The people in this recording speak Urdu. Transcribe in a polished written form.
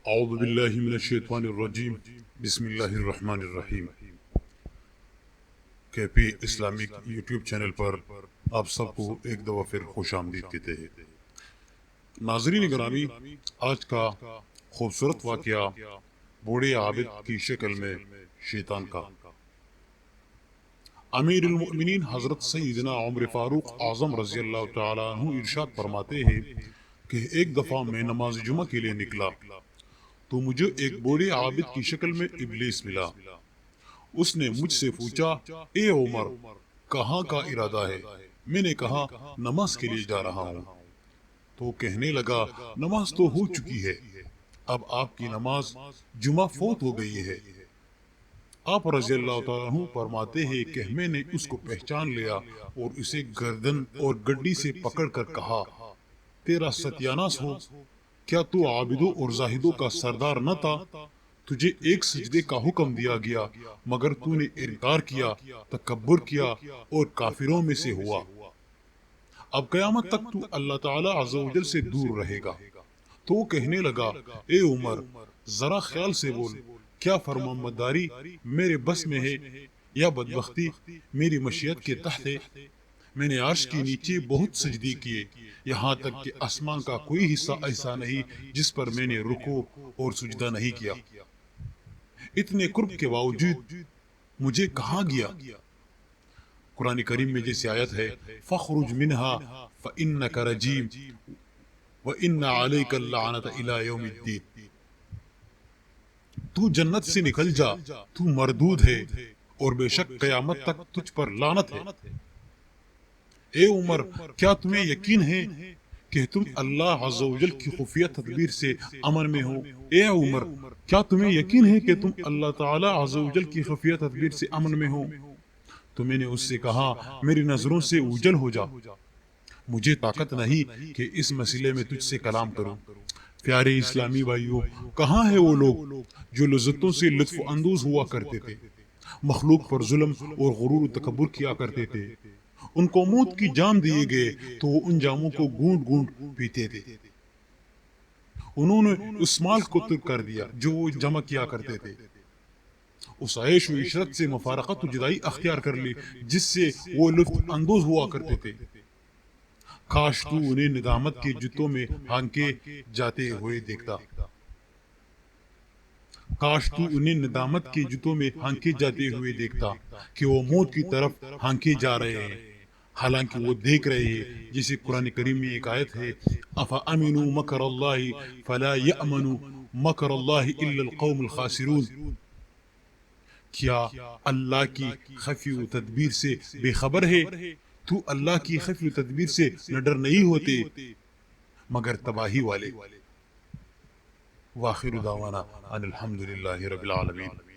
اعوذ باللہ من الشیطان الرجیم بسم اللہ الرحمن الرحیم۔ کے پی اسلامک یوٹیوب چینل پر آپ سب کو ایک دفعہ پھر خوش آمدید کہتے ہیں۔ ناظرین گرامی، آج کا خوبصورت واقعہ بوڑھے عابد کی شکل میں شیطان کا۔ امیر المؤمنین حضرت سیدنا عمر فاروق اعظم رضی اللہ تعالیٰ عنہ ارشاد فرماتے ہیں کہ ایک دفعہ میں نماز جمعہ کے لیے نکلا تو مجھے ایک بوڑھے عابد کی شکل میں ابلیس ملا۔ اس نے مجھ سے پوچھا، اے عمر، کہاں کا ارادہ ہے؟ میں نے کہا، نماز کے لیے جا رہا ہوں۔ تو کہنے لگا، نماز تو ہو چکی ہے، اب آپ کی نماز جمعہ فوت ہو گئی ہے۔ آپ رضی اللہ تعالیٰ عنہ فرماتے ہیں کہ میں نے اس کو پہچان لیا اور اسے گردن اور گڈی سے پکڑ کر کہا، تیرا ستیاناس ہو، کیا تو عابدوں اور زاہدوں کا سردار نہ تھا؟ تجھے ایک سجدے کا حکم دیا گیا مگر تو نے انکار کیا، تکبر کیا اور کافروں میں سے ہوا۔ اب قیامت تک تو اللہ تعالی عز و جل سے دور رہے گا۔ تو وہ کہنے لگا، اے عمر، ذرا خیال سے بول، کیا فرمانبرداری میرے بس میں ہے یا بدبختی میری مشیت کے تحت ہے؟ میں نے عرش کے نیچے بہت سجدے کیے، یہاں تک کہ آسمان کا کوئی حصہ ایسا نہیں جس پر میں نے رکوع اور سجدہ نہیں کیا۔ اتنے قرب کے باوجود مجھے کہاں گیا؟ قرآن کریم میں جیسی آیت ہے، فَخْرُجْ مِنْهَا فَإِنَّكَ رَجِيمٌ وَإِنَّ عَلَيْكَ اللَّعْنَةَ إِلَى يَوْمِ الدِّينِ۔ تو جنت سے نکل جا، تو مردود ہے اور بے شک قیامت تک تجھ پر لعنت ہے۔ اے عمر، کیا تمہیں یقین ہے کہ تم اللہ عز و جل کی خفیہ تدبیر سے امن میں ہو؟ اے عمر، کیا تمہیں یقین ہے کہ تم اللہ تعالی عز و جل کی خفیہ تدبیر سے امن میں ہو؟ تو میں نے اس سے کہا، میری نظروں سے اوجھل ہو جا، مجھے طاقت نہیں کہ اس مسئلے میں تجھ سے کلام کروں۔ پیارے اسلامی بھائیوں، کہاں ہے وہ لوگ جو لذتوں سے لطف اندوز ہوا کرتے تھے، مخلوق پر ظلم اور غرور و تکبر کیا کرتے تھے؟ ان کو موت کی جام دیے گئے تو وہ ان جاموں کو گونٹ گونٹ پیتے تھے۔ انہوں نے اس مال کو ترک کر دیا جو وہ جمع کیا کرتے تھے، اس عیش و عشرت سے مفارقت و جدائی اختیار کر لی جس سے وہ لطف اندوز ہوا کرتے تھے۔ کاش تو انہیں ندامت کے جوتوں میں ہانکے جاتے ہوئے دیکھتا، کاش تو انہیں ندامت کے جوتوں میں ہانکے جاتے ہوئے دیکھتا کہ وہ موت کی طرف ہانکے جا رہے ہیں، حالانکہ وہ دیکھ رہے ہیں۔ جیسے قرآن کریم میں ایک آیت ہے، افامنوا مکر اللہ فلا یامن مکر اللہ الا القوم الخاسرون۔ کیا اللہ کی خفی و تدبیر سے بے خبر ہے؟ تو اللہ کی خفی و تدبیر سے نڈر نہیں ہوتے مگر تباہی والے۔ وآخر دعوانا ان الحمد للہ رب العالمین۔